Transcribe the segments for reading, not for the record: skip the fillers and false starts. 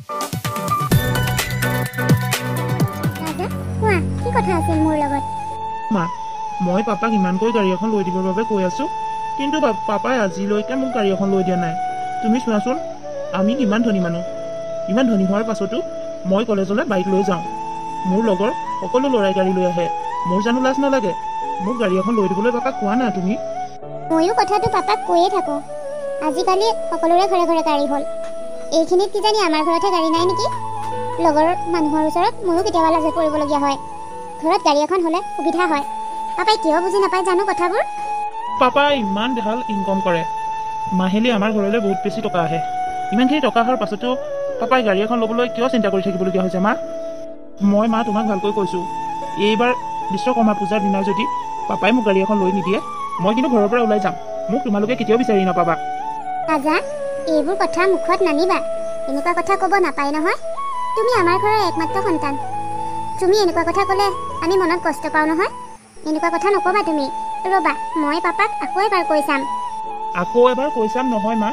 ৰাজা কোৱা কি কথা আছিল মোৰ লগত? মা মই পাপাক ইমানকৈ গাড়ী এখন লৈ দিবৰ বাবে কৈ আছোঁ, কিন্তু পাপাই আজিলৈকে মোক গাড়ী এখন লৈ দিয়া নাই। তুমি চোৱাচোন, আমি কিমান ধনী মানুহ। ইমান ধনী হোৱাৰ পাছতো মই কলেজলৈ বাইক লৈ যাওঁ। মোৰ লগৰ সকলো ল'ৰাই গাড়ী লৈ আহে। মোৰ জানো লাজ নালাগে? মোক গাড়ী এখন লৈ দিবলৈ পাপাক কোৱা না তুমি। ময়ো কথাটো পাপাক কৈয়ে থাকোঁ। আজিকালি সকলোৰে ঘৰে ঘৰে গাড়ী হ'ল। এইখিনিত কিজানি আমাৰ ঘৰতহে গাড়ী নাই নেকি? লগৰ মানুহৰ ওচৰত ময়ো কেতিয়াবা লাজত পৰিবলগীয়া হয়। ঘৰত গাড়ী এখন হ'লে সুবিধা হয়। পাপাই কিয় বুজি নাপায় জানো কথাবোৰ? পাপাই ইমান ভাল ইনকম কৰে। মাহিলী আমাৰ ঘৰলৈ বহুত বেছি টকা আহে। ইমানখিনি টকা অহাৰ পাছতো পাপাই গাড়ী এখন ল'বলৈ কিয় চিন্তা কৰি থাকিবলগীয়া হৈছে মা? মই মা তোমাক ভালকৈ কৈছোঁ, এইবাৰ বিশ্বকৰ্মা পূজাৰ দিনা যদি পাপাই মোক গাড়ী এখন লৈ নিদিয়ে, মই কিন্তু ঘৰৰ পৰা ওলাই যাম। মোক তোমালোকে কেতিয়াও বিচাৰি নাপাবা। ৰাজা এইবোৰ কথা মুখত নানিবা। এনেকুৱা কথা ক'ব নাপায় নহয়। তুমি আমাৰ ঘৰৰ একমাত্ৰ সন্তান। তুমি এনেকুৱা কথা ক'লে আমি মনত কষ্ট পাওঁ নহয়। এনেকুৱা কথা নক'বা তুমি। ৰ'বা মই পাপাক আকৌ এবাৰ কৈ চাম। আকৌ এবাৰ কৈ চাম নহয় মা,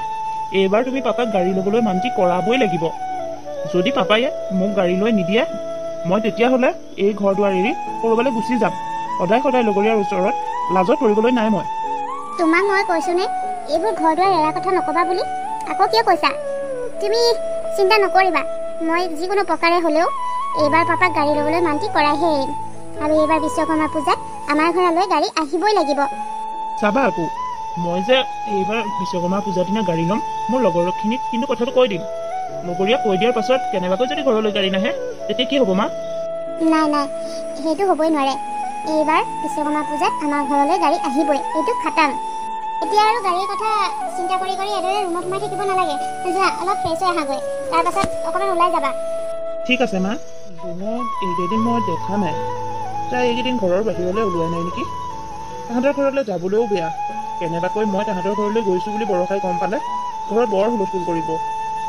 এইবাৰ তুমি পাপাক গাড়ী ল'বলৈ মান্তি কৰাবই লাগিব। যদি পাপায়ে মোক গাড়ী লৈ নিদিয়ে, মই তেতিয়াহ'লে এই ঘৰ দুৱাৰ এৰি ক'ৰবালৈ গুচি যাম। সদায় সদায় লগৰীয়াৰ ওচৰত লাজত পৰিবলৈ নাই মই। তোমাক মই কৈছোঁনে এইবোৰ ঘৰ দুৱাৰ এৰা কথা নক'বা বুলি? আকৌ কিয় কৈছা? তুমি চিন্তা নকৰিবা, মই যিকোনো প্ৰকাৰে হ'লেও এইবাৰ পাপাক গাড়ী ল'বলৈ মান্তি কৰাইহে এৰিম। আৰু এইবাৰ বিশ্বকৰ্মা পূজাত আমাৰ ঘৰলৈ গাড়ী আহিবই লাগিব। চাবা আকৌ, মই যে এইবাৰ বিশ্বকৰ্মা পূজাৰ দিনা গাড়ী ল'ম, মোৰ লগৰখিনিক কিন্তু কথাটো কৈ দিম। লগৰীয়াক কৈ দিয়াৰ পাছত কেনেবাকৈ যদি ঘৰলৈ গাড়ী নাহে, তেতিয়া কি হ'ব মা? নাই নাই, সেইটো হ'বই নোৱাৰে। এইবাৰ বিশ্বকৰ্মা পূজাত আমাৰ ঘৰলৈ গাড়ী আহিবই, এইটো খাটাং। এতিয়া আৰু গাড়ীৰ কথা চিন্তা কৰি কৰি এদৰে ৰুমত সোমাই থাকিব নালাগে। যোৱা অলপ ফ্ৰেছ হৈ আহাগৈ, তাৰপাছত অকণমান ওলাই যাবা। ঠিক আছে মা। জোনক এইকেইদিন মই দেখা নাই। তাই এইকেইদিন ঘৰৰ বাহিৰলৈ ওলোৱা নাই নেকি? তাহাঁতৰ ঘৰলৈ যাবলৈও বেয়া। কেনেবাকৈ মই তাহাঁতৰ ঘৰলৈ গৈছোঁ বুলি বৰষাই গম পালে ঘৰত বৰ হুলস্থুল কৰিব।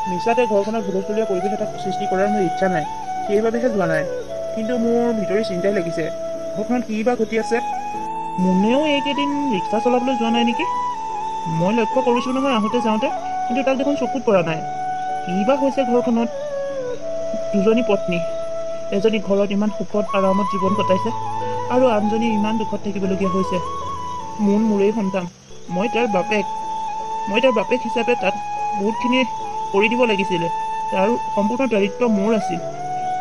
মিছাতে ঘৰখনত হুলস্থুলীয়া পৰিৱেশ এটা সৃষ্টি কৰাৰ মোৰ ইচ্ছা নাই, সেইবাবেহে যোৱা নাই। কিন্তু মোৰ ভিতৰি চিন্তাই লাগিছে, ঘৰখনত কি বা ঘটি আছে। মুনেও এইকেইদিন ৰিক্সা চলাবলৈ যোৱা নাই নেকি? মই লক্ষ্য কৰিছোঁ নহয় আহোঁতে যাওঁতে, কিন্তু তাক দেখোন চকুত পৰা নাই। কি বা হৈছে ঘৰখনত? দুজনী পত্নী, এজনী ঘৰত ইমান সুখত আৰামত জীৱন কটাইছে, আৰু আনজনী ইমান দুখত থাকিবলগীয়া হৈছে। মোৰেই সন্তান, মই তাৰ বাপেক হিচাপে তাত বহুতখিনি কৰি দিব লাগিছিলে। তাৰ সম্পূৰ্ণ দায়িত্ব মোৰ আছিল।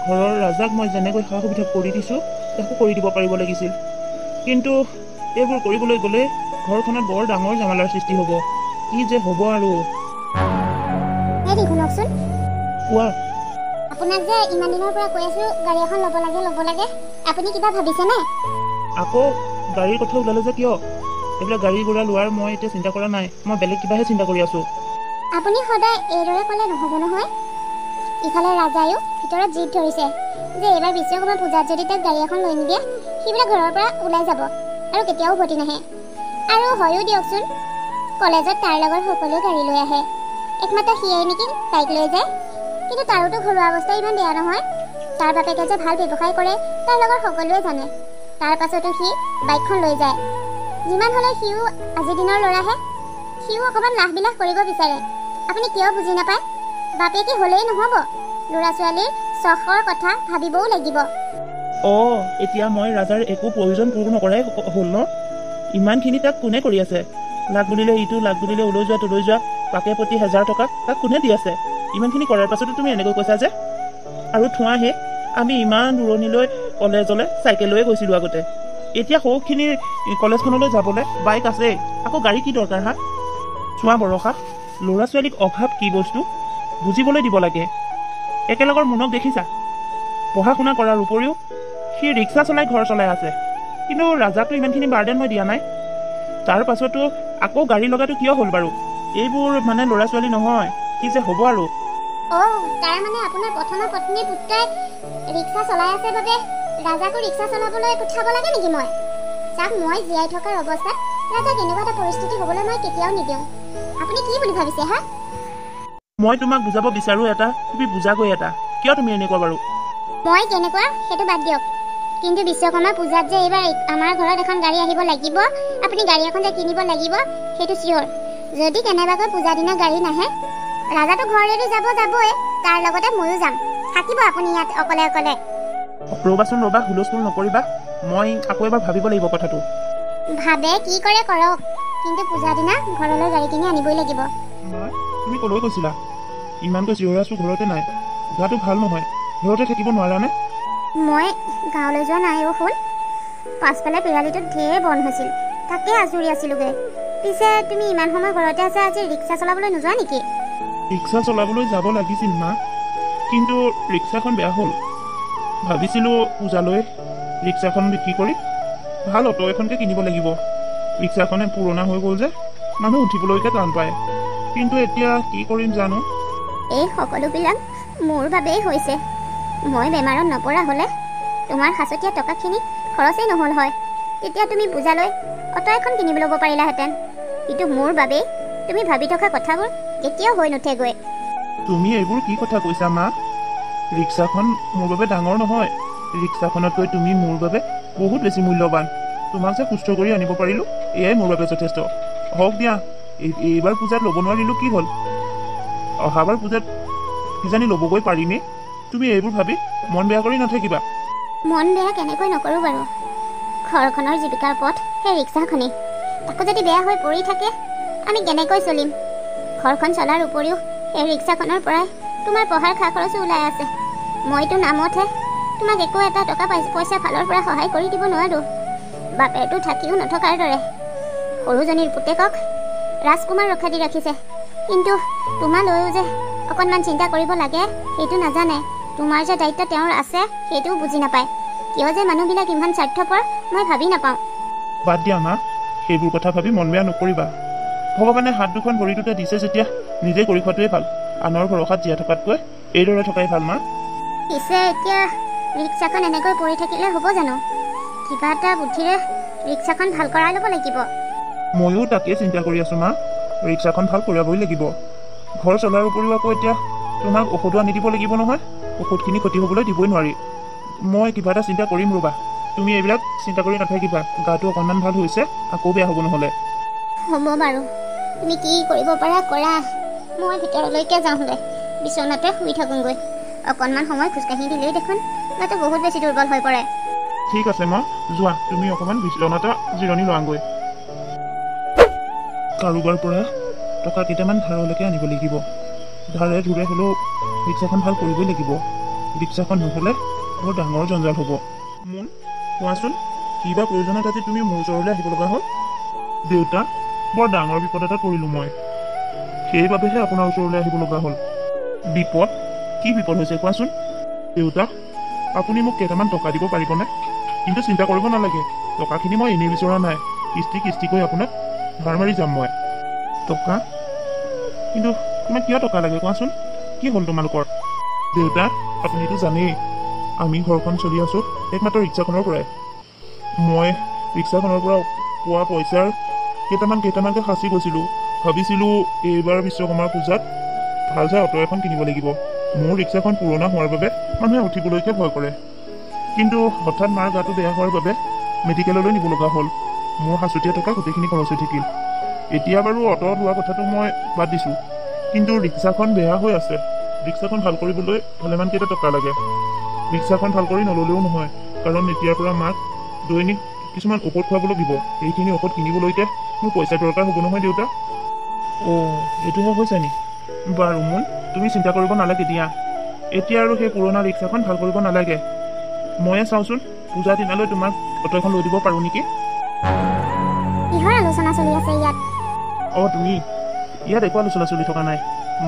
ঘৰৰ ৰাজাক মই যেনেকৈ সা সুবিধা কৰি দিছোঁ, তাকো কৰি দিব পাৰিব লাগিছিল। কিন্তু এইবোৰ কৰিবলৈ গ'লে ঘৰখনত বৰ ডাঙৰ ঝামেলাৰ সৃষ্টি হ'ব। কি যে হ'ব আৰু। শুনকচোন, কোৱা। আপোনাক যে ইমান দিনৰ পৰা কৈ আছোঁ গাড়ী এখন ল'ব লাগে, আপুনি কিবা ভাবিছেনে? আকৌ গাড়ীৰ কথা ওলালে যে কিয়? এইবিলাক গাড়ী ঘোঁৰা লোৱাৰ মই এতিয়া চিন্তা কৰা নাই। মই বেলেগ কিবাহে চিন্তা কৰি আছোঁ। আপুনি সদায় এইদৰে ক'লে নহ'ব নহয়। ইফালে ৰাজায়ো ভিতৰত জিদ ধৰিছে যে এইবাৰ বিশ্বকৰ্মা পূজাত যদি তাক গাড়ী এখন লৈ নিদিয়ে, সিবিলাক ঘৰৰ পৰা ওলাই যাব আৰু কেতিয়াও উভতি নাহে। আৰু হয়ো দিয়কচোন, কলেজত তাৰ লগৰ সকলোৱে গাড়ী লৈ আহে, একমাত্ৰ সিয়েই নেকি বাইক লৈ যায়। কিন্তু তাৰোতো ঘৰুৱা অৱস্থা ইমান বেয়া নহয়। তাৰ বাপেকে যে ভাল ব্যৱসায় কৰে তাৰ লগৰ সকলোৱে জানে। তাৰ পাছতো সি বাইকখন লৈ যায়। যিমান হ'লেও সিও আজিৰ দিনৰ ল'ৰাহে, সিও অকণমান লাভবিলাক কৰিব বিচাৰে। আপুনি কিয় বুজি নাপায়? বাপেকে হ'লেই নহ'ব, ল'ৰা ছোৱালীৰ চখৰ কথা ভাবিবও লাগিব। এতিয়া মই ৰাজাৰ একো প্ৰয়োজন পূৰ নকৰাই হ'ল ন? ইমানখিনি তাক কোনে কৰি আছে? লাগ বুলিলে ইটো, লাগ বুলিলে ওলৈ যোৱা তলৈ যোৱা, পাকে প্ৰতি 1000 টকা তাক কোনে দি আছে? ইমানখিনি কৰাৰ পাছতো তুমি এনেকৈ কৈছা যে? আৰু থোৱাহে, আমি ইমান দূৰণিলৈ কলেজলৈ চাইকেল লৈয়ে গৈছিলোঁ আগতে। এতিয়া সৌখিনি কলেজখনলৈ যাবলৈ বাইক আছে, আকৌ গাড়ী কি দৰকাৰ হা? চোৱা বৰষা, ল'ৰা ছোৱালীক অভাৱ কি বস্তু বুজিবলৈ দিব লাগে। একেলগৰ মুনক দেখিছা? পঢ়া শুনা কৰাৰ উপৰিও সি ৰিক্সা চলাই ঘৰ চলাই আছে। কিন্তু ৰাজাকতো ইমানখিনি বাৰ্ডেন মই দিয়া নাই। তাৰ পাছতো আকৌ গাড়ী লগাটো কিয় হ'ল বাৰু? এইবোৰ মানে ল'ৰা ছোৱালী নহয়, কি যে হ'ব আৰু। তাৰ মানে আপোনাৰ প্ৰথমে পত্নীৰ পুত্ৰই ৰিক্সা চলাই আছে বাবে ৰাজাকো ৰিক্সা চলাবলৈ পঠাব লাগে নেকি? মই জীয়াই থকাৰ অৱস্থাত ৰাজাক এনেকুৱা এটা পৰিস্থিতি হ'বলৈ মই কেতিয়াও নিদিওঁ। আপুনি কি বুলি ভাবিছে হা? মই তোমাক বুজাব বিচাৰোঁ এটা, তুমি বুজাগৈ এটা। কিয় তুমি এনেকুৱা বাৰু? মই কেনেকুৱা সেইটো বাদ দিয়ক, কিন্তু বিশ্বকৰ্মা পূজাত যে এইবাৰ আমাৰ ঘৰত এখন গাড়ী আহিব লাগিব, আপুনি গাড়ী এখন যে কিনিব লাগিব, সেইটো চিয়'ৰ। যদি কেনেবাকৈ পূজা দিনা গাড়ী নাহে, ৰাজাটো ঘৰ এৰি যাবই, তাৰ লগতে ময়ো যাম। থাকিব আপুনি ইয়াত অকলে অকলে। ৰ'বাচোন ৰ'বা, হুলস্থুল নকৰিবা। মই আকৌ এবাৰ ভাবিব লাগিব কথাটো। ভাবে কি কৰে কৰক, কিন্তু পূজাৰ দিনা ঘৰলৈ গাড়ী কিনি আনিবই লাগিব। মা, তুমি ক'লৈ গৈছিলা? ইমানকৈ চিঞৰি আছো, ঘৰতে নাই। গাটো ভাল নহয়, ঘৰতে থাকিব নোৱাৰানে? মই গাঁৱলৈ যোৱা নাই অ' শুন। পাছফালে পিৰালিটোত ঢেৰ বন হৈছিল, তাকে আজৰি আছিলোগৈ। পিছে তুমি ইমান সময় ঘৰতে আছা, আজি ৰিক্সা চলাবলৈ নোযোৱা নেকি? ৰিক্সা চলাবলৈ যাব লাগিছিল মা, কিন্তু ৰিক্সাখন বেয়া হ'ল। ভাবিছিলোঁ পূজালৈ ৰিক্সাখন বিক্ৰী কৰি ভাল অটো এখনকে কিনিব লাগিব। ৰিক্সাখনে পুৰণা হৈ গ'ল যে মানুহ উঠিবলৈকে টান পায়। কিন্তু এতিয়া কি কৰিম জানো। এই সকলোবিলাক মোৰ বাবেই হৈছে। মই বেমাৰত নপৰা হ'লে তোমাৰ সাঁচতীয়া টকাখিনি খৰচেই নহ'ল হয়। তেতিয়া তুমি পূজালৈ অটো এখন কিনিব ল'ব পাৰিলাহেঁতেন। কিন্তু মোৰ বাবেই তুমি ভাবি থকা কথাবোৰ কেতিয়াও হৈ নুঠেগৈ। তুমি এইবোৰ কি কথা কৈছা মা? ৰিক্সাখন মোৰ বাবে ডাঙৰ নহয়। ৰিক্সাখনতকৈ তুমি মোৰ বাবে বহুত বেছি মূল্যৱান। তোমাক যে সুস্থ কৰি আনিব পাৰিলোঁ, এয়াই মোৰ বাবে যথেষ্ট। হওক দিয়া, এইবাৰ পূজাত ল'ব নোৱাৰিলোঁ কি হ'ল? অহাবাৰ পূজাত কিজানি ল'বগৈ পাৰিমেই। তুমি এইবোৰ ভাবি মন বেয়া কৰি নাথাকিবা। মন বেয়া কেনেকৈ নকৰোঁ বাৰু। ঘৰখনৰ জীৱিকাৰ পথ সেই ৰিক্সাখনেই। তাকো যদি বেয়া হৈ পৰি থাকে, আমি কেনেকৈ চলিম? ঘৰখন চলাৰ উপৰিও সেই ৰিক্সাখনৰ পৰাই তোমাৰ পঢ়াৰ খা খৰচো ওলাই আছে। মইতো নামতহে তোমাক একো এটা টকা পইচা ফালৰ পৰা সহায় কৰি দিব নোৱাৰোঁ। বাপেৰটো থাকিও নথকাৰ দৰে। সৰুজনীৰ পুতেকক ৰাজকুমাৰ ৰখা দি ৰাখিছে, কিন্তু তোমালৈও যে অকণমান চিন্তা কৰিব লাগে সেইটো নাজানে। তোমাৰ যে দায়িত্ব তেওঁৰ আছে সেইটোও বুজি নাপায়। কিয় যে মানুহবিলাক ইমান স্বাৰ্থপৰ মই ভাবি নাপাওঁ। বাদ দিয়া মা, সেইবোৰ কথা ভাবি মন বেয়া নকৰিবা। ভগৱানে হাত দুখন ভৰিটোতে দিছে যেতিয়া নিজে কৰি খোৱাটোৱে ভাল। আনৰ ভৰসাত জীয়াই থকাতকৈ এইদৰে থকাই ভাল মা। পিছে এতিয়া ৰিক্সাখন এনেকৈ পৰি থাকিলে হ'ব জানো? কিবা এটা বুদ্ধিৰে ৰিক্সাখন ভাল কৰাই ল'ব লাগিব। ময়ো তাকে চিন্তা কৰি আছোঁ মা। ৰিক্সাখন ভাল কৰাবই লাগিব। ঘৰ চলাৰ উপৰিও আকৌ এতিয়া তোমাক ঔষধো আনি দিব লাগিব নহয়। ঔষধখিনি ক্ষতি হ'বলৈ দিবই নোৱাৰি। মই কিবা এটা চিন্তা কৰিম ৰ'বা। তুমি এইবিলাক চিন্তা কৰি নাথাকিবা। গাটো অকণমান ভাল হৈছে, আকৌ বেয়া হ'ব নহ'লে। হ'ব বাৰু, তুমি কি কৰিব পাৰা কৰা। মই ভিতৰলৈকে যাওঁগৈ, বিচনাতে শুই থাকোঁগৈ। অকণমান সময় খোজকাঢ়ি দিলেই দেখোন গাটো বহুত বেছি দুৰ্বল হৈ পৰে। ঠিক আছে মা, যোৱা তুমি অকণমান বিচনাতে জিৰণি লোৱাগৈ। কাৰোবাৰ পৰা টকা কেইটামান ধাৰলৈকে আনিব লাগিব। ধাৰে ধুৰে হ'লেও ৰিক্সাখন ভাল কৰিবই লাগিব। ৰিক্সাখন নহ'লে বৰ ডাঙৰ জঞ্জাল হ'ব। মোৰ কোৱাচোন, কিবা প্ৰয়োজনত আজি তুমি মোৰ ওচৰলৈ আহিব লগা হ'ল? দেউতা, বৰ ডাঙৰ বিপদ এটাত পৰিলোঁ মই। সেইবাবেহে আপোনাৰ ওচৰলৈ আহিব লগা হ'ল। বিপদ? কি বিপদ হৈছে কোৱাচোন? দেউতা, আপুনি মোক কেইটামান টকা দিব পাৰিবনে? কিন্তু চিন্তা কৰিব নালাগে, টকাখিনি মই এনেই বিচৰা নাই। কিস্তিকৈ আপোনাক ধাৰ মাৰি যাম মই। টকা? কিন্তু তোমাক কিয় টকা লাগে কোৱাচোন? কি হ'ল তোমালোকৰ? দেউতা, আপুনিতো জানেই আমি ঘৰখন চলি আছোঁ একমাত্ৰ ৰিক্সাখনৰ পৰাই। মই ৰিক্সাখনৰ পৰা পোৱা পইচাৰ কেইটামানকৈ সাঁচি গৈছিলোঁ। ভাবিছিলোঁ এইবাৰ বিশ্বকৰ্মাৰ পূজাত ভাল চাই অটো এখন কিনিব লাগিব। মোৰ ৰিক্সাখন পুৰণা হোৱাৰ বাবে মানুহে উঠিবলৈকে ভয় কৰে। কিন্তু হঠাৎ মাৰ গাটো বেয়া হোৱাৰ বাবে মেডিকেললৈ নিব লগা হ'ল। মোৰ সাঁচতীয়া টকা গোটেইখিনি খৰচ হৈ থাকিল। এতিয়া বাৰু অটো লোৱা কথাটো মই বাদ দিছোঁ, কিন্তু ৰিক্সাখন বেয়া হৈ আছে। ৰিক্সাখন ভাল কৰিবলৈ ভালেমানকেইটা টকা লাগে। ৰিক্সাখন ভাল কৰি নল'লেও নহয়, কাৰণ এতিয়াৰ পৰা মাক দৈনিক কিছুমান ঔষধ খুৱাব লাগিব। এইখিনি ঔষধ কিনিবলৈকে মোৰ পইচা দৰকাৰ হ'ব নহয় দেউতা। অ' এইটোহে হৈছে নি? বাৰু মোৰ তুমি চিন্তা কৰিব নালাগে দিয়া। এতিয়া আৰু সেই পুৰণা ৰিক্সাখন ভাল কৰিব নালাগে। ময়ে চাওঁচোন পূজা দিনালৈ তোমাক অটো এখন লৈ দিব পাৰোঁ নেকি? কিহৰ আলোচনা চলি আছে ইয়াত? অঁ তুমি, ইয়াত একো আলোচনা চলি থকা নাই।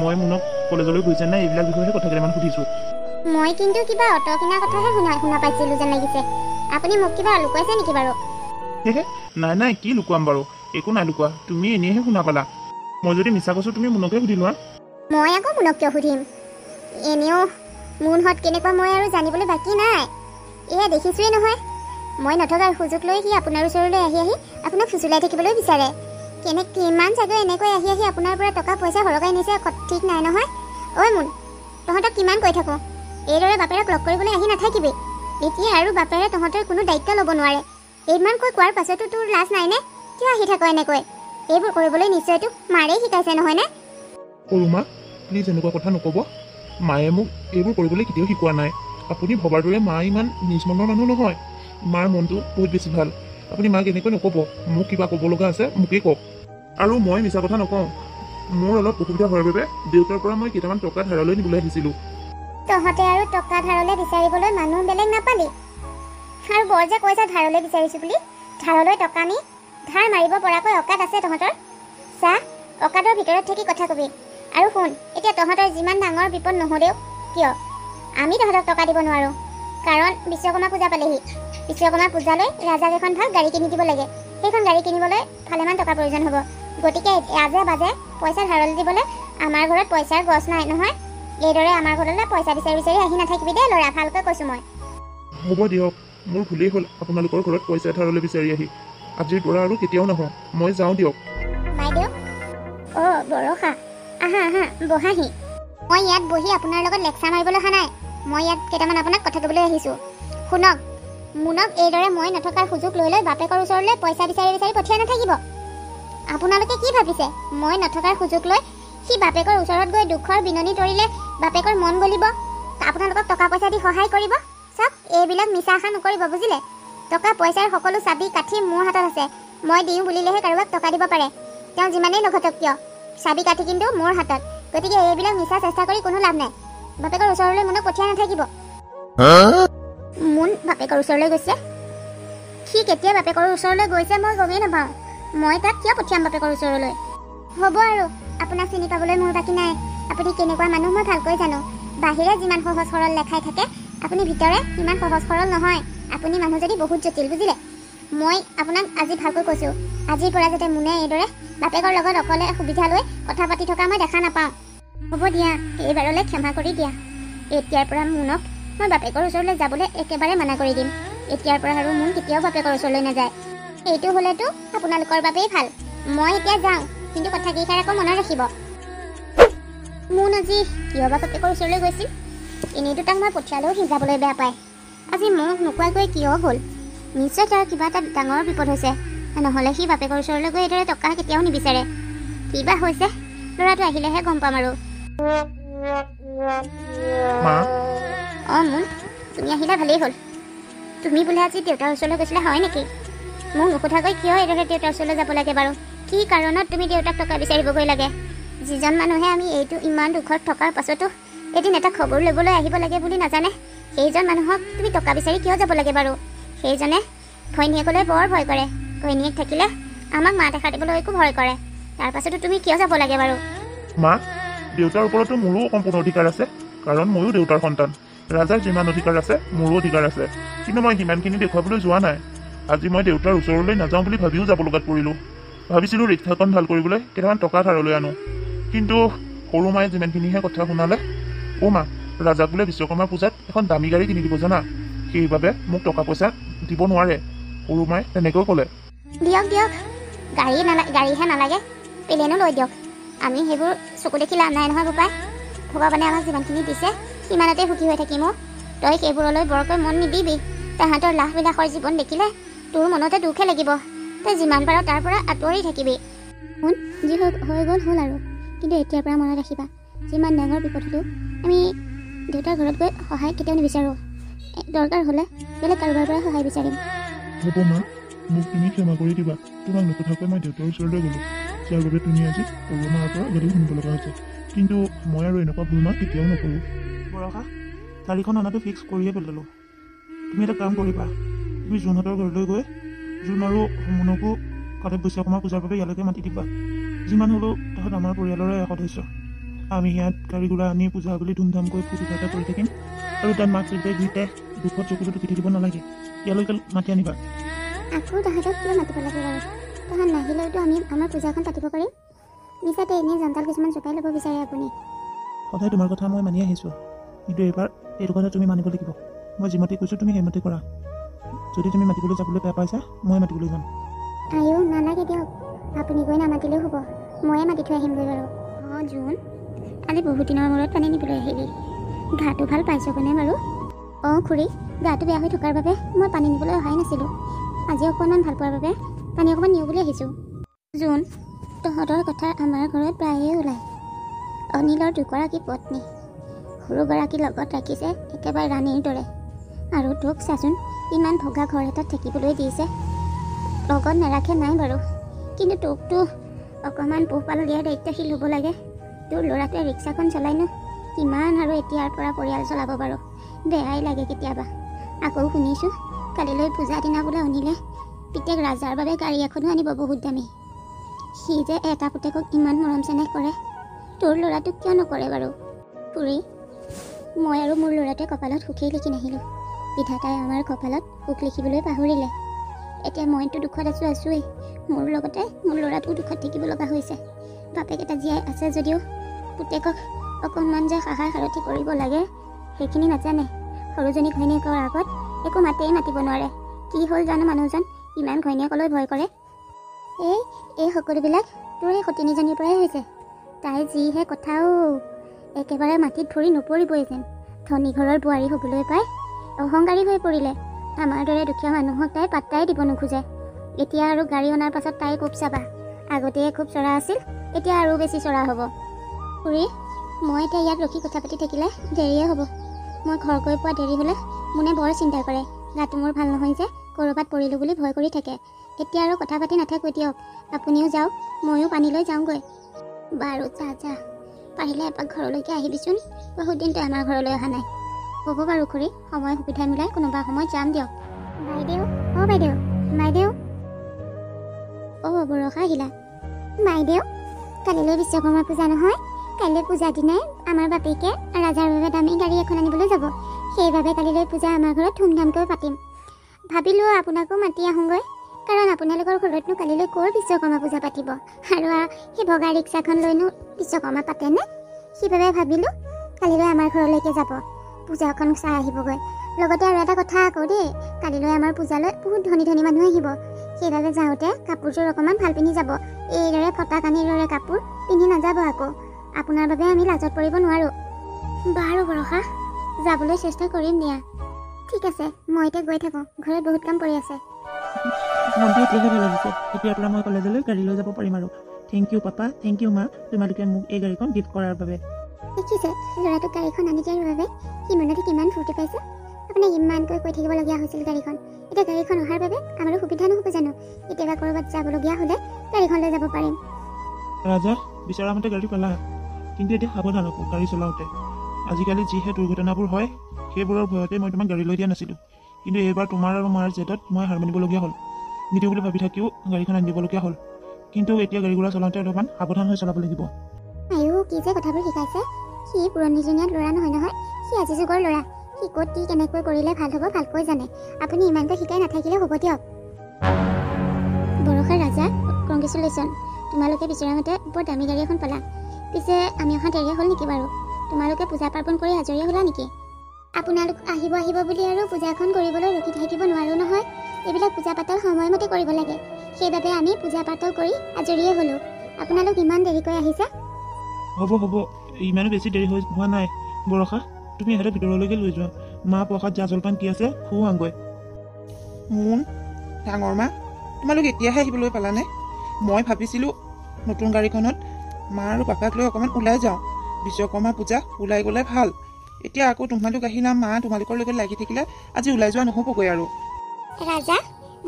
মই মুনক কলেজলৈ গৈছে নাই এইবিলাক বিষয়ে কথা কেইটামান সুধিছোঁ। মই কিন্তু কিবা অটো কিনাৰ কথাহে শুনা পাইছিলোঁ যেন লাগিছে। আপুনি মোক কিবা লুকুৱাইছে নেকি বাৰু? নাই কি লুকুৱাম বাৰু? একো নাই লুকুৱা, তুমি এনেইহে শুনা পালা। মই যদি মিছা কৈছোঁ তুমি মুনকে সুধি লোৱা। মই আকৌ মুনক কিয় সুধিম? এনেও মুনহঁত কেনেকুৱা মই আৰু জানিবলৈ বাকী নাই। এয়া দেখিছোৱেই নহয়, মই নথকাৰ সুযোগ লৈ সি আপোনাৰ ওচৰলৈ আহি আপোনাক ফুচুলাই থাকিবলৈ বিচাৰে। কিমান চাগৈ এনেকৈ আহি আপোনাৰ পৰা টকা পইচা সৰকাই নিছে ঠিক নাই নহয়। ঐ মুন, তহঁতক কিমান কৈ থাকোঁ, এইদৰে বাপেৰক লগ কৰিবলৈ আহি নাথাকিবি। এতিয়া আৰু বাপেৰে তহঁতৰ কোনো দায়িত্ব ল'ব নোৱাৰে। ইমানকৈ কোৱাৰ পাছতো তোৰ লাজ নাইনে? কিয় আহি থাক এনেকৈ? এইবোৰ কৰিবলৈ নিশ্চয়তো মাৰেই শিকাইছে নহয়নে? সৰু মা, প্লিজ এনেকুৱা কথা নক'ব। মায়ে মোক এইবোৰ কৰিবলৈ কেতিয়াও শিকোৱা নাই। আপুনি ভবাৰ দৰে মা ইমান নিজ মনৰ মানুহ নহয়। মাৰ মনটো বহুত বেছি ভাল। আপুনি মাক এনেকৈ নক'ব। মোক কিবা ক'ব লগা আছে মোকেই কওক। আৰু মই মিছা কথা নকওঁ, মোৰ অলপ অসুবিধা হোৱাৰ বাবে দেউতাৰ পৰা মই কেইটামান টকা ধাৰলৈ নিবলৈ আহিছিলোঁ। তহঁতে আৰু টকা ধাৰলৈ বিচাৰিবলৈ মানুহ বেলেগ নাপালি। আৰু বৰ যে কৈছা ধাৰলৈ বিচাৰিছোঁ বুলি। ধাৰলৈ টকা নি ধাৰ মাৰিব পৰাকৈ অকাত আছে তহঁতৰ? চা, অকাতৰ ভিতৰত থাকি কথা কবি। আৰু শুন, এতিয়া তহঁতৰ যিমান ডাঙৰ বিপদ নহ'লেও কিয়, আমি তহঁতক টকা দিব নোৱাৰোঁ। কাৰণ বিশ্বকৰ্মা পূজা পালেহি। বিশ্বকৰ্মা পূজালৈ ৰাজাক এখন ভাল গাড়ী কিনি দিব লাগে। সেইখন গাড়ী কিনিবলৈ ভালেমান টকা প্ৰয়োজন হ'ব। গতিকে আজে বাজে পইচা ধাৰলৈ দিবলৈ আমাৰ ঘৰত পইচাৰ গছ নাই নহয়। এইদৰে আমাৰ ঘৰলৈ পইচা বিচাৰি বিচাৰি আহি নাথাকিবি দেই ল'ৰা, ভালকৈ কৈছোঁ মই। হ'ব দিয়ক, মোৰ ভুলেই হ'ল আপোনালোকৰ ঘৰত পইচা ধাৰলৈ বিচাৰি আহি। আজিৰ পৰা আৰু কেতিয়াও নাহোঁ। মই যাওঁ দিয়ক। বাইদেউ, অ' বৰষা, আহা আহা বহাহি। মই ইয়াত বহি আপোনাৰ লগত লেকচাৰ মাৰিবলৈ অহা নাই। মই ইয়াত কেইটামান আপোনাক কথা ক'বলৈ আহিছোঁ। শুনক, মুনক এইদৰে মই নথকাৰ সুযোগ লৈ লৈ বাপেকৰ ওচৰলৈ পইচা বিচাৰি বিচাৰি পঠিয়াই নাথাকিব। আপোনালোকে কি ভাবিছে, মই নথকাৰ সুযোগ লৈ সি বাপেকৰ ওচৰত গৈ দুখৰ বিননি তৰিলে বাপেকৰ মন গলিব, আপোনালোকক টকা পইচা দি সহায় কৰিব? চাওক, এইবিলাক মিছা আশা নকৰিব বুজিলে। টকা পইচাৰ সকলো চাবি কাঠি মোৰ হাতত আছে। মই দিওঁ বুলিলেহে কাৰোবাক টকা দিব পাৰে। তেওঁ যিমানেই নঘটক কিয়, চাবি কাঠি কিন্তু মোৰ হাতত। গতিকে এইবিলাক মিছা চেষ্টা কৰি কোনো লাভ নাই। বাপেকৰ ওচৰলৈ মুনক পঠিয়াই নাথাকিব। মুন বাপেকৰ ওচৰলৈ গৈছে? সি কেতিয়া বাপেকৰ ওচৰলৈ গৈছে মই গমেই নাপাওঁ। মই তাক কিয় পঠিয়াম বাপেকৰ ওচৰলৈ? হ'ব আৰু, আপোনাক চিনি পাবলৈ মোৰ বাকী নাই। আপুনি কেনেকুৱা মানুহ মই ভালকৈ জানো। বাহিৰে যিমান সহজ সৰল লেখাই থাকে, আপুনি ভিতৰে ইমান সহজ সৰল নহয়। আপুনি মানুহ যদি বহুত জটিল বুজিলে। মই আপোনাক আজি ভালকৈ কৈছোঁ, আজিৰ পৰা যাতে মুনে এইদৰে বাপেকৰ লগত অকলে সুবিধা লৈ কথা পাতি থকা মই দেখা নাপাওঁ। হ'ব দিয়া, এইবাৰলৈ ক্ষমা কৰি দিয়া। এতিয়াৰ পৰা মুনক মই বাপেকৰ ওচৰলৈ যাবলৈ একেবাৰে মানা কৰি দিম। এতিয়াৰ পৰা আৰু মুন কেতিয়াও বাপেকৰ ওচৰলৈ নাযায়। এইটো হ'লেতো আপোনালোকৰ বাবেই ভাল। মই এতিয়া যাওঁ, কিন্তু কথাকেইষাৰ আকৌ মনত ৰাখিব। মুন আজি কিয় বা বাপেকৰ ওচৰলৈ গৈছিল? এনেইতো তাক মই পঠিয়ালেও সি যাবলৈ বেয়া পায়। আজি মোক নোকোৱাকৈ কিয় হ'ল? নিশ্চয় তাৰ কিবা এটা ডাঙৰ বিপদ হৈছে। নহ'লে সি বাপেকৰ ওচৰলৈ গৈ এইদৰে টকা কেতিয়াও নিবিচাৰে। কিবা হৈছে, ল'ৰাটো আহিলেহে গম পাম আৰু। অঁ মুন, তুমি আহিলা ভালেই হ'ল। তুমি বোলে আজি দেউতাৰ ওচৰলৈ গৈছিলা হয় নেকি? মোক নোসোধাকৈ কিয় এইদৰে দেউতাৰ ওচৰলৈ যাব লাগে বাৰু? কি কাৰণত তুমি দেউতাক টকা বিচাৰিবগৈ লাগে? যিজন মানুহে আমি এইটো ইমান দুখত থকাৰ পাছতো এদিন এটা খবৰ ল'বলৈ আহিব লাগে বুলি নাজানে, সেইজন মানুহক তুমি টকা বিচাৰি কিয় যাব লাগে বাৰু? সেইজনে ঘৈণীয়েকলৈ বৰ ভয় কৰে। ঘৈণীয়েক থাকিলে আমাক মা দেখা দিবলৈ একো ভয় কৰে। তাৰ পাছতো তুমি কিয় যাব লাগে বাৰু? মা, দেউতাৰ ওপৰতো মোৰো সম্পূৰ্ণ অধিকাৰ আছে, কাৰণ ময়ো দেউতাৰ সন্তান। ৰাজাৰ যিমান অধিকাৰ আছে মোৰো অধিকাৰ আছে, কিন্তু মই সিমানখিনি দেখুৱাবলৈ যোৱা নাই। আজি মই দেউতাৰ ওচৰলৈ নাযাওঁ বুলি ভাবিও যাব লগাত পৰিলোঁ। ভাবিছিলোঁ ৰিক্সাখন ভাল কৰিবলৈ কেইটামান টকা ধাৰলৈ আনো, কিন্তু সৰু মায়ে যিমানখিনিহে কথা শুনালে। অ' মা, ৰাজাক বোলে বিশ্বকৰ্মা পূজাত এখন দামী গাড়ী কিনি দিব জানা, সেইবাবে মোক টকা পইচা দিব নোৱাৰে। সৰু মায়ে তেনেকৈ ক'লে। দিয়ক দিয়ক, গাড়ীহে নালাগে, পেলেনো লৈ দিয়ক। আমি সেইবোৰ চকু দেখি লাভ নাই নহয় বোপাই। ভগৱানে আমাক যিমানখিনি দিছে সিমানতে সুখী হৈ থাকিম। তই সেইবোৰলৈ বৰকৈ মন নিদিবি। তাহাঁতৰ লাভ বিলাসৰ জীৱন দেখিলে তোৰ মনতে দুখে লাগিব। তই যিমান পাৰ তাৰ পৰা আঁতৰি থাকিবি। শুন, যি হৈ গ'ল হ'ল আৰু, কিন্তু এতিয়াৰ পৰা মনত ৰাখিবা, যিমান ডাঙৰ বিপদ হ'লেও আমি দেউতাৰ ঘৰত গৈ সহায় কেতিয়াও নিবিচাৰোঁ। দৰকাৰ হ'লে বেলেগ কাৰোবাৰ পৰা সহায় বিচাৰিম। হ'ব মা, মোক তুমি ক্ষমা কৰি দিবা। তোমাক নোসোধাকৈ মই দেউতাৰ ওচৰলৈ গ'লোঁ, যাৰ বাবে তুমি আজি সৰু মাৰ পৰা গালি শুনিব লগা হৈছে। কিন্তু মই আৰু এনেকুৱা ভুল মা কেতিয়াও নকৰোঁ। বৰষা, গাড়ীখন অনাটো ফিক্স কৰিয়ে পেলালোঁ। তুমি এটা কাম কৰিবা, তুমি জোনহঁতৰ ঘৰলৈ গৈ জোন আৰু মুনকো কালি বিশ্বকৰ্মা পূজাৰ বাবে ইয়ালৈকে মাতি দিবা। যিমান হ'লেও তাহাঁত আমাৰ পৰিয়ালৰে এক সদস্য। আমি ইয়াত গাড়ী ঘোঁৰা আনি পূজা বুলি ধুমধামকৈ ফূৰ্তি ফাৰ্তা কৰি থাকিম। আৰু তাত মাক দেউতাই দুইটাই দুখত চকুটো টুকি থাকিব নালাগে। ইয়ালৈকে মাতি আনিবা। আকৌ তাহাঁতক কিয় মাতিব লাগে বাৰু? তাহাঁত নাহিলেওতো আমি আমাৰ পূজাখন পাতিব পাৰিম। মিছাতে এনেই জঞ্জাল কিছুমান জোকাই ল'ব বিচাৰে আপুনি। সদায় তোমাৰ কথা মই মানি আহিছোঁ, কিন্তু এইবাৰ এইটো কথা তুমি মানিব লাগিব। মই যিমতে কৈছোঁ তুমি সেইমতে কৰা। যদি তুমি মাতিবলৈ যাবলৈ বেয়া পাইছা, মই মাতিবলৈ যাম। আইও নালাগে দিয়ক, আপুনি গৈ নামাতিলেও হ'ব, ময়ে মাতি থৈ আহিমগৈ বাৰু। অঁ জোন, আজি বহুত দিনৰ মূৰত পানী নিবলৈ আহিবি। গাটো ভাল পাইছগৈনে বাৰু? অঁ খুৰী, গাটো বেয়া হৈ থকাৰ বাবে মই পানী নিবলৈ অহাই নাছিলোঁ। আজি অকণমান ভাল পোৱাৰ বাবে পানী অকণমান নিওঁ বুলি আহিছোঁ। জোন, তহঁতৰ কথা আমাৰ ঘৰত প্ৰায়ে ওলায়। অনিলৰ দুগৰাকী পত্নী, শহুৰগৰাকী লগত ৰাখিছে একেবাৰে ৰাণীৰ দৰে। আৰু তোক চাচোন, ইমান ভগা ঘৰ এটাত থাকিবলৈ দিছে, লগত নাৰাখে নাই বাৰু, কিন্তু তোকতো অকণমান পোহপাল দিয়াৰ দায়িত্বশীল হ'ব লাগে। তোৰ ল'ৰাটোৱে ৰিক্সাখন চলাইনো কিমান আৰু এতিয়াৰ পৰা পৰিয়াল চলাব বাৰু, বেয়াই লাগে কেতিয়াবা। আকৌ শুনিছোঁ কালিলৈ পূজা দিনা বোলে অনিলে পিতেক ৰাজাৰ বাবে গাড়ী এখনো আনিব বহুত দামী। সি যে এটা পুতেকক ইমান মৰম চেনেহ কৰে, তোৰ ল'ৰাটোক কিয় নকৰে বাৰু? খুৰী, মই আৰু মোৰ ল'ৰাটোৱে কপালত সুখেই লিখি নাহিলোঁ। বিধাতাই আমাৰ কপালত সুখ লিখিবলৈ পাহৰিলে। এতিয়া মইতো দুখত আছোৱেই, মোৰ লগতে মোৰ ল'ৰাটোও দুখত থাকিব লগা হৈছে। বাপেক এটা জীয়াই আছে যদিও পুতেকক অকণমান যে সহায় সাৰথি কৰিব লাগে সেইখিনি নাজানে। সৰুজনী ঘৈণীয়েকৰ আগত একো মাতেই মাতিব নোৱাৰে। কি হ'ল জানো মানুহজন, ইমান ঘৈণীয়েকলৈ ভয় কৰে? এই সকলোবিলাক তোৰ এই সতিনীজনীৰ পৰাই হৈছে। তাই যিহে কথাও, একেবাৰে মাটিত ধৰি নপৰিবই যেন। ধনী ঘৰৰ বোৱাৰী হ'বলৈ পাই অহংকাৰী হৈ পৰিলে। আমাৰ দৰে দুখীয়া মানুহক তাই পাত্তাই দিব নোখোজে। এতিয়া আৰু গাড়ী অনাৰ পাছত তাই খুব চাবা। আগতেই খুব চৰা আছিল, এতিয়া আৰু বেছি চৰা হ'ব। খুৰী, মই এতিয়া ইয়াত ৰখি কথা পাতি থাকিলে দেৰিয়ে হ'ব। মই ঘৰ গৈ পোৱা দেৰি হ'লে মোনে বৰ চিন্তা কৰে। গাটো মোৰ ভাল নহয় যে, ক'ৰবাত পৰিলোঁ বুলি ভয় কৰি থাকে। এতিয়া আৰু কথা পাতি নাথাকোঁ দিয়ক, আপুনিও যাওক, ময়ো পানী লৈ যাওঁগৈ। বাৰু যা, পাৰিলে এপাক ঘৰলৈকে আহিবিচোন, বহুত দিন তই আমাৰ ঘৰলৈ অহা নাই। হ'ব বাৰু খুৰী, সময় সুবিধা মিলাই কোনোবা সময়ত যাম দিয়ক। বাইদেউ বৰষা আহিলা? বাইদেউ, কালিলৈ বিশ্বকৰ্মা পূজা নহয়? কাইলৈ পূজা দিনাই আমাৰ বাপেকে ৰাজাৰ বাবে দামী গাড়ী এখন আনিবলৈ যাব। সেইবাবে কালিলৈ পূজা আমাৰ ঘৰত ধুমধামকৈ পাতিম। ভাবিলোঁ আপোনাকো মাতি আহোঁগৈ, কাৰণ আপোনালোকৰ ঘৰতনো কালিলৈ ক'ৰ বিশ্বকৰ্মা পূজা পাতিব, আৰু সেই ভগা ৰিক্সাখন লৈনো বিশ্বকৰ্মা পাতেনে? সেইবাবে ভাবিলোঁ কালিলৈ আমাৰ ঘৰলৈকে যাব, পূজাখন চাই আহিবগৈ। লগতে আৰু এটা কথা আকৌ দেই, কালিলৈ আমাৰ পূজালৈ বহুত ধনী ধনী মানুহ আহিব। সেইবাবে যাওঁতে কাপোৰযোৰ অকণমান ভাল পিন্ধি যাব। এইদৰে ফটা কানিৰ দৰে কাপোৰ পিন্ধি নাযাব আকৌ, আপোনাৰ বাবে আমি লাজত পৰিব নোৱাৰোঁ। বাৰু বৰষা, যাবলৈ চেষ্টা কৰিম দিয়া। ঠিক আছে, মই এতিয়া গৈ থাকোঁ, ঘৰত বহুত কাম পৰি আছে। মনটো এতিয়াহে ভাল লাগিছে। এতিয়াৰ পৰা মই কলেজলৈ গাড়ী লৈ যাব পাৰিম আৰু। থেংক ইউ পাপা, থেংক ইউ মা, তোমালোকে মোক এই গাড়ীখন গিফ্ট কৰাৰ বাবে। দেখিছে ল'ৰাটোক গাড়ীখন আনি দিয়াৰ বাবে সি মনতে কিমান ফূৰ্তি পাইছে। আপোনাক ইমানকৈ কৈ থাকিবলগীয়া হৈছিল গাড়ীখন, এতিয়া গাড়ীখন অহাৰ বাবে আমাৰো সুবিধা নহ'ব জানো? কেতিয়াবা ক'ৰবাত যাবলগীয়া হ'লে গাড়ীখন লৈ যাব পাৰিম। ৰাজা, বিচৰা মতে গাড়ী পালা, কিন্তু এতিয়া সাৱধান আকৌ গাড়ী চলাওঁতে। আজিকালি যিহে দুৰ্ঘটনাবোৰ হয়, সেইবোৰৰ ভয়তে মই তোমাক গাড়ী লৈ দিয়া নাছিলোঁ। কিন্তু এইবাৰ তোমাৰ আৰু মাৰ জেদত মই হাৰ মানিবলগীয়া হ'ল। নিদিওঁ বুলি ভাবি থাকিও গাড়ীখন আনি দিবলগীয়া হ'ল। কিন্তু এতিয়া গাড়ী ঘোঁৰা চলাওঁতে অলপমান সাৱধান হৈ চলাব লাগিব। কি যে কথাবোৰ শিকাইছে। সি পুৰণিজনীয়া ল'ৰা নহয়, সি আজি যুগৰ ল'ৰা। সি ক'ত কি কেনেকৈ কৰিলে ভাল হ'ব ভালকৈ জানে। আপুনি ইমানকৈ শিকাই নাথাকিলে হ'ব দিয়ক। বৰষাৰ ৰাজা, কংগ্ৰেচুলেশ্যন, তোমালোকে বিচৰা মতে বৰ দামী গাড়ী এখন পালা। পিছে আমি অহা দেৰি হ'ল নেকি বাৰু? তোমালোকে পূজা পাৰ্বণ কৰি আজৰি হ'লা নেকি? আপোনালোক আহিব বুলি আৰু পূজাখন কৰিবলৈ ৰখি থাকিব নোৱাৰোঁ নহয়। এইবিলাক পূজা পাতল সময়মতে কৰিব লাগে। সেইবাবে আমি পূজা পাতল কৰি আজৰিয়ে হ'লোঁ। আপোনালোক ইমান দেৰিকৈ আহিছে। হ'ব, ইমানো বেছি দেৰি হোৱা নাই। বৰষা, তুমি ইহঁতে ভিতৰলৈকে লৈ যোৱা। মা প্ৰসাদ জা জলপান কি আছে খুৱাওঁগৈ। মোন, ডাঙৰ মা, তোমালোক এতিয়াহে আহিবলৈ পালানে? মই ভাবিছিলোঁ নতুন গাড়ীখনত মা আৰু পাপাক লৈ অকণমান ওলাই যাওঁ। বিশ্বকৰ্মা পূজা ওলাই গ'লে ভাল। এতিয়া আকৌ তোমালোক আহিলা, মা তোমালোকৰ লগত লাগি থাকিলে আজি ওলাই যোৱা নহ'বগৈ আৰু। ৰাজা,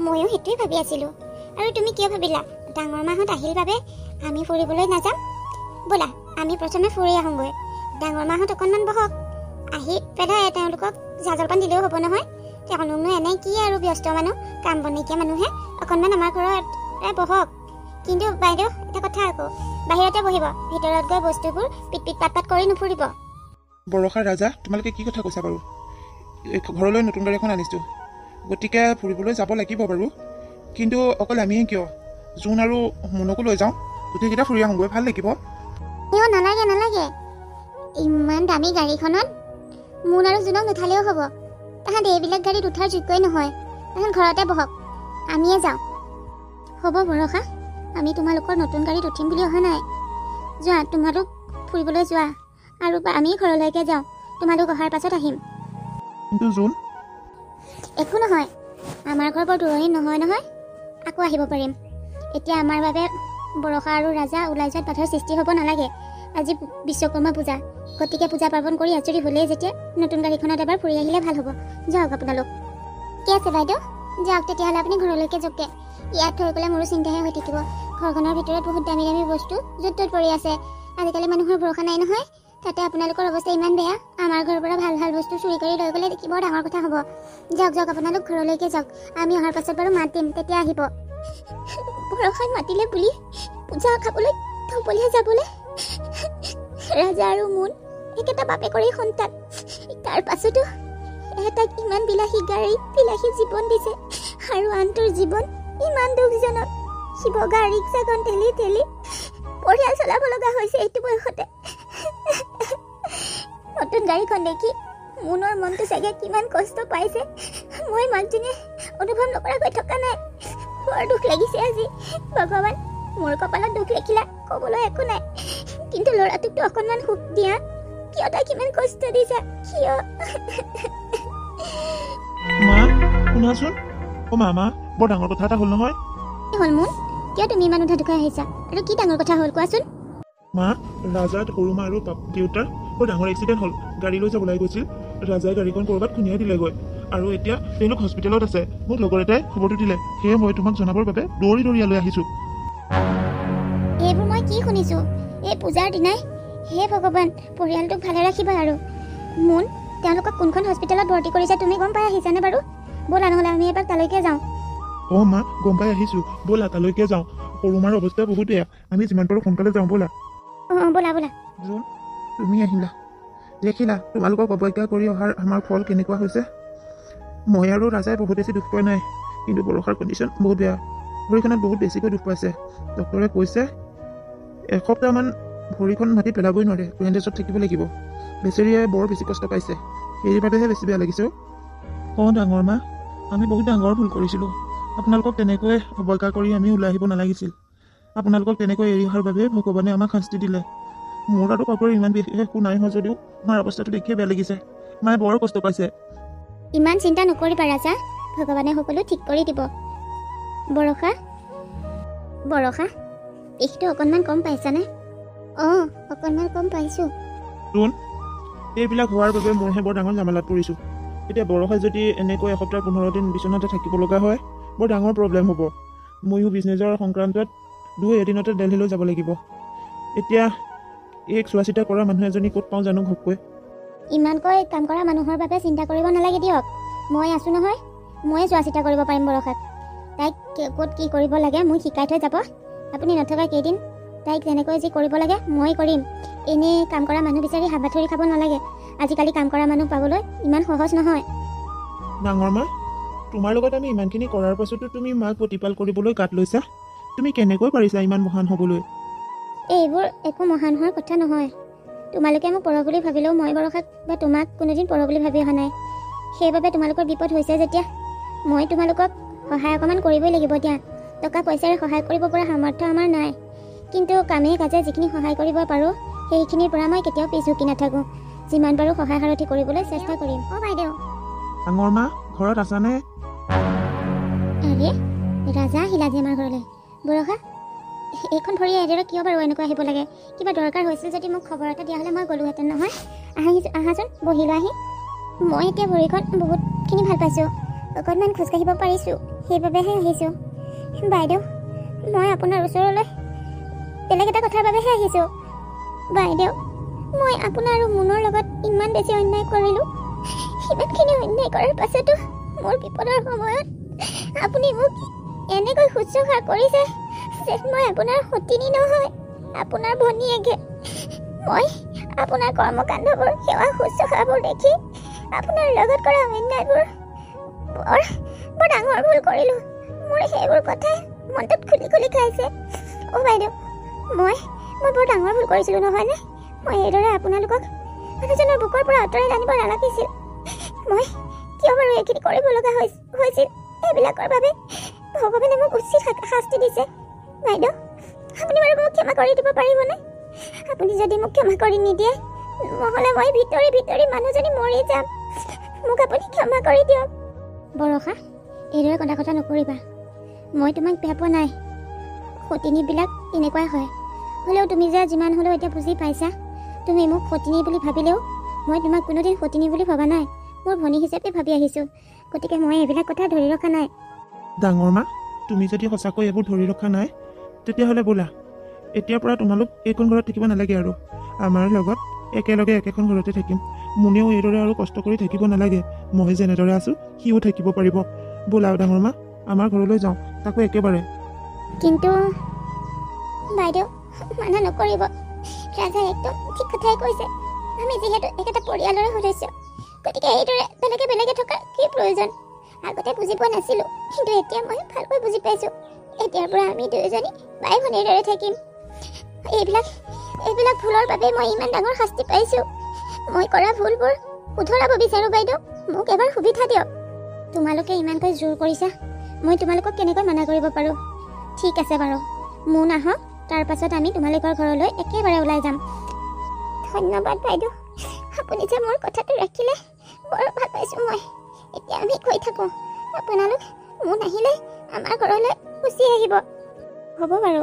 ময়ো সেইটোৱে ভাবি আছিলোঁ। আৰু তুমি কিয় ভাবিলা ডাঙৰ মাহঁত আহিল বাবে আমি ফুৰিবলৈ নাযাম? ব'লা আমি প্ৰথমে ফুৰি আহোঁগৈ। ডাঙৰ মাহঁত অকণমান বহক, আহি পেলাই তেওঁলোকক জা জলপান দিলেও হ'ব নহয়। তেওঁলোকনো এনে কি আৰু ব্যস্ত মানুহ, কাম বনকীয়া মানুহে, অকণমান আমাৰ ঘৰত বহক। কিন্তু বাইদেউ, এটা কথা আকৌ, বাহিৰতে বহিব, ভিতৰত গৈ বস্তুবোৰ পিট পাট কৰি নুফুৰিব। বৰষা, ৰাজা, তোমালোকে কি কথা কৈছা বাৰু? ঘৰলৈ নতুন গাড়ী এখন আনিছোঁ, গতিকে ফুৰিবলৈ যাব লাগিব বাৰু। কিন্তু অকল আমিয়ে কিয়, জোন আৰু মুনকো লৈ যাওঁ, গোটেইকেইটা ফুৰি আহোঁগৈ, ভাল লাগিব। নালাগে, ইমান দামী গাড়ীখনত মুন আৰু জোনক নুঠালেও হ'ব। তাহাঁতে এইবিলাক গাড়ীত উঠাৰ যোগ্যই নহয়। তাহাঁত ঘৰতে বহক, আমিয়ে যাওঁ। হ'ব বৰষা, আমি তোমালোকৰ নতুন গাড়ীত উঠিম বুলি অহা নাই। যোৱা, তোমালোক ফুৰিবলৈ যোৱা, আৰু আমি ঘৰলৈকে যাওঁ। তোমালোক অহাৰ পাছত আহিম। কিন্তু জোন? একো নহয়, আমাৰ ঘৰ বৰ দূৰণিত নহয়, আকৌ আহিব পাৰিম। এতিয়া আমাৰ বাবে বৰষা আৰু ৰাজা ওলাই যোৱাত বাধাৰ সৃষ্টি হ'ব নালাগে। আজি বিশ্বকৰ্মা পূজা, গতিকে পূজা পাৰ্বণ কৰি আজৰি হ'লেই যেতিয়া নতুন গাড়ীখনত এবাৰ ফুৰি আহিলে ভাল হ'ব। যাওক আপোনালোক। ঠিক আছে বাইদেউ, যাওক তেতিয়াহ'লে আপুনি ঘৰলৈকে যাওকগে। ইয়াত থৈ গ'লে মোৰো চিন্তাহে হৈ থাকিব। ঘৰখনৰ ভিতৰত বহুত দামী দামী বস্তু য'ত ত'ত পৰি আছে। আজিকালি মানুহৰ ভৰসা নাই নহয়। তাতে আপোনালোকৰ অৱস্থা ইমান বেয়া। আমাৰ ঘৰৰ পৰা ভাল ভাল বস্তু চুৰি কৰি লৈ গ'লে দেখি বৰ ডাঙৰ কথা হ'ব। যাওক যাওক আপোনালোক ঘৰলৈকে যাওক। আমি অহাৰ পাছত বাৰু মাত দিম, তেতিয়া আহিব। বৰষাই মাতিলে বুলি পূজা খাবলৈ থবলৈ যাবলৈ ৰাজা আৰু মোন একেটা বাপেকৰে সন্তান। তাৰ পাছতো এটাক ইমান বিলাসী গাড়ী বিলাসী জীৱন দিছে আৰু আনটোৰ জীৱন ইমান দুখজনক। সি বগা ৰিক্সাখন ঠেলি ঠেলি পৰিয়াল চলাব লগা হৈছে এইটো বয়সতে। নতুন গাড়ীখন দেখি মোনৰ মনটো চাগে কিমান কষ্ট পাইছে মই মাকজনীয়ে অনুভৱ নকৰাকৈ থকা নাই। বৰ দুখ লাগিছে আজি। ভগৱান, মোৰ কপালত দুখ লিখিলা ক'বলৈ একো নাই, কিন্তু ল'ৰাটোকতো অকণমান সুখ দিয়া। কিয় তাই কিমান কষ্ট দিছা? কিয়? মা শুনাচোন। মা বৰ ডাঙৰ কথা এটা হ'ল নহয়। কি হ'ল মোন? কিয় তুমি ইমান উঠা ঢুকাই আহিছা? আৰু কি ডাঙৰ কথা হ'ল কোৱাচোন? মা, ৰাজা সৰু মা আৰু দেউতাৰ বৰ ডাঙৰ এক্সিডেণ্ট হ'ল। গাড়ী লৈ যাব ওলাই গৈছিল। ৰাজাই গাড়ীখন ক'ৰবাত খুন্দিয়াই দিলেগৈ আৰু এতিয়া তেওঁলোক হস্পিটেলত আছে। মোক লগৰ এটাই খবৰটো দিলে, সেয়ে মই তোমাক জনাবৰ বাবে দৌৰি দৌৰি ইয়ালৈ আহিছোঁ। এইবোৰ মই কি শুনিছোঁ এই পূজাৰ দিনাই? হে ভগৱান, পৰিয়ালটোক ভালে ৰাখিবা। আৰু মোন, তেওঁলোকক কোনখন হস্পিটেলত ভৰ্তি কৰিছে তুমি গম পাই আহিছানে বাৰু? ব'লা নহ'লে আমি এপাক তালৈকে যাওঁ। অঁ মা, গম পাই আহিছোঁ। ব'লা তালৈকে যাওঁ। সৰু মাৰ অৱস্থা বহুত বেয়া। আমি যিমান পাৰোঁ সোনকালে যাওঁ ব'লা। অঁ ব'লা ব'লা। জোন, তুমি আহিলা। দেখিলা তোমালোকক অৱজ্ঞা কৰি অহাৰ আমাৰ ফল কেনেকুৱা হৈছে। মই আৰু ৰাজাই বহুত বেছি দুখ পোৱা নাই, কিন্তু বৰষাৰ কণ্ডিশ্যন বহুত বেয়া। ভৰিখনত বহুত বেছিকৈ দুখ পাইছে। ডক্টৰে কৈছে এসপ্তাহমান ভৰিখন মাটি পেলাবই নোৱাৰে, বেণ্ডেজত থাকিব লাগিব। বেচেৰীয়ে বৰ বেছি কষ্ট পাইছে, সেইবাবেহে বেছি বেয়া লাগিছে। অঁ ডাঙৰ মা, আমি বহুত ডাঙৰ ভুল কৰিছিলোঁ। আপোনালোকক তেনেকৈ অৱজ্ঞা কৰি আমি ওলাই আহিব নালাগিছিল। আপোনালোকক তেনেকৈ এৰি অহাৰ বাবে ভগৱানে আমাক শাস্তি দিলে। মোৰ আৰু কাপোৰ ইমান বিশেষ একো নাই হোৱা যদিও মাৰ অৱস্থাটো দেখিয়ে বেয়া লাগিছে। মায়ে বৰ কষ্ট পাইছে। ইমান চিন্তা নকৰিবা ৰাজা, ভগৱানে সকলো ঠিক কৰি দিব। বৰষা বৰষা, বিষটো অকণমান কম পাইছানে? অঁ অকণমান কম পাইছোঁ। তোন এইবিলাক হোৱাৰ বাবে মইহে বৰ ডাঙৰ জামেলাত পৰিছোঁ। এতিয়া বৰষাই যদি এনেকৈ এসপ্তাহ 15 দিন বিচনাতে থাকিব লগা হয়, বৰ ডাঙৰ প্ৰব্লেম হ'ব। ময়ো বিজনেছৰ সংক্ৰান্তত 2 এদিনতে দিল্লীলৈ যাব লাগিব। এতিয়া এই চোৱা চিতা কৰা মানুহ এজনী ক'ত পাওঁ জানো ঘপকৈ। ইমানকৈ কাম কৰা মানুহৰ বাবে চিন্তা কৰিব নালাগে দিয়ক। মই আছোঁ নহয়, ময়ে চোৱা চিতা কৰিব পাৰিম বৰষাক। তাইক ক'ত কি কৰিব লাগে মোক শিকাই থৈ যাব। আপুনি নথকা কেইদিন তাইক যেনেকৈ যি কৰিব লাগে মই কৰিম। এনেই কাম কৰা মানুহ বিচাৰি হাবাথুৰি খাব নালাগে। আজিকালি কাম কৰা মানুহ পাবলৈ ইমান সহজ নহয়। ডাঙৰ মা, তোমাৰ লগত আমি ইমানখিনি কৰাৰ পাছতো তুমি মাক প্ৰতিপাল কৰিবলৈ গাত লৈছা। তুমি কেনেকৈ পাৰিছা ইমান মহান হ'বলৈ? এইবোৰ একো মহান হোৱাৰ কথা নহয়। তোমালোকে মোক পৰ বুলি ভাবিলেও মই বৰষাক বা তোমাক কোনোদিন পৰ বুলি ভাবি অহা নাই। সেইবাবে তোমালোকৰ বিপদ হৈছে যেতিয়া মই তোমালোকক সহায় অকণমান কৰিবই লাগিব। দিয়া টকা পইচাৰে সহায় কৰিব পৰা সামৰ্থ্য আমাৰ নাই, কিন্তু কামে কাজে যিখিনি সহায় কৰিব পাৰোঁ সেইখিনিৰ পৰা মই কেতিয়াও পিছ হুকি নাথাকোঁ। যিমান পাৰোঁ সহায় সাৰথি কৰিবলৈ চেষ্টা কৰিম। অঁ বাইদেউ। ডাঙৰ মা ঘৰত আছানে? আৰে ৰাজা আহিলা যে আমাৰ ঘৰলৈ। বৰষা, এইখন ভৰি এদিৰে কিয় বাৰু এনেকৈ আহিব লাগে? কিবা দৰকাৰ হৈছিল যদি মোক খবৰ এটা দিয়া হ'লে মই গ'লোহেঁতেন নহয়। আহাচোন বহি লোৱা আহি। মই এতিয়া ভৰিখন বহুতখিনি ভাল পাইছোঁ, অকণমান খোজকাঢ়িব পাৰিছোঁ, সেইবাবেহে আহিছোঁ। বাইদেউ, মই আপোনাৰ ওচৰলৈ বেলেগ এটা কথাৰ বাবেহে আহিছোঁ। বাইদেউ, মই আপোনাৰ আৰু মোনৰ লগত ইমান বেছি অন্যায় কৰিলোঁ। সিমানখিনি অন্যায় কৰাৰ পাছতো মোৰ বিপদৰ সময়ত আপুনি মোক এনেকৈ শুশ্ৰূষা কৰিছে যেন মই আপোনাৰ সতিনী নহয়, আপোনাৰ ভনীয়েকে। মই আপোনাৰ কৰ্মকাণ্ডবোৰ, সেৱা শুশ্ৰূষাবোৰ দেখি আপোনাৰ লগত কৰা অন্যায়বোৰ বৰ ডাঙৰ ভুল কৰিলোঁ। মোৰ সেইবোৰ কথাই মনটোত খুলি খুলি খাইছে। অ' বাইদেউ, মই বৰ ডাঙৰ ভুল কৰিছিলোঁ নহয়নে? মই এইদৰে আপোনালোকক মানুহজনৰ বুকৰ পৰা আঁতৰাই আনিব নালাগিছিল। মই কিয় বাৰু এইখিনি কৰিব লগা হৈছিল? এইবিলাকৰ বাবে ভগৱানে মোক উচিত শাস্তি দিছে। বাইদেউ, আপুনি বাৰু মোক ক্ষমা কৰি দিব পাৰিবনে? আপুনি যদি মোক ক্ষমা কৰি নিদিয়ে, নহ'লে মই ভিতৰি মানুহজনী মৰি যাম। মোক আপুনি ক্ষমা কৰি দিয়ক। বৰষা, এইদৰে কথা নকৰিবা। মই তোমাক বেয়া পোৱা নাই, সতিনীবিলাক এনেকুৱাই হয়। হ'লেও তুমি যে যিমান হ'লেও এতিয়া বুজি পাইছা, তুমি মোক সতিনী বুলি ভাবিলেও মই তোমাক কোনোদিন সতিনী বুলি ভবা নাই, মোৰ ভনী হিচাপে ভাবি আহিছোঁ। গতিকে মই এইবিলাক কথা ধৰি ৰখা নাই। ডাঙৰ মা, তুমি যদি সঁচাকৈ এইবোৰ ধৰি ৰখা নাই তেতিয়াহ'লে ব'লা, এতিয়াৰ পৰা তোমালোক এইখন ঘৰত থাকিব নালাগে আৰু আমাৰ লগত একেলগে একেখন ঘৰতে থাকিম। মোনেও এইদৰে আৰু কষ্ট কৰি থাকিব নালাগে, মই যেনেদৰে আছোঁ সিও থাকিব পাৰিব। ব'লা ডাঙৰ মা, আমাৰ ঘৰলৈ যাওঁ, তাকো একেবাৰে। কিন্তু বাইদেউ মানা নকৰিব, ৰাজাই একদম ঠিক কথাই কৈছে। আমি যিহেতু একেটা পৰিয়ালৰে সদস্য, গতিকে এইদৰে বেলেগে বেলেগে থকাৰ কি প্ৰয়োজন? আগতে বুজি পোৱা নাছিলোঁ, কিন্তু এতিয়া মই ভালকৈ বুজি পাইছোঁ। এতিয়াৰ পৰা আমি দুয়োজনী বাই ভনীৰ দৰে থাকিম। এইবিলাক ভুলৰ বাবে মই ইমান ডাঙৰ শাস্তি পাইছোঁ। মই কৰা ভুলবোৰ শুধৰাব বিচাৰোঁ বাইদেউ, মোক এবাৰ সুবিধা দিয়ক। তোমালোকে ইমানকৈ জোৰ কৰিছা, মই তোমালোকক কেনেকৈ মানা কৰিব পাৰোঁ? ঠিক আছে বাৰু, মোন আহক, তাৰ পাছত আমি তোমালোকৰ ঘৰলৈ একেবাৰে ওলাই যাম। ধন্যবাদ বাইদেউ, আপুনি যে মোৰ কথাটো ৰাখিলে, বৰ ভাল পাইছোঁ মই। এতিয়া আমি গৈ থাকোঁ, আপোনালোক মোন আহিলে আমাৰ ঘৰলৈ গুচি আহিব। হ'ব বাৰু।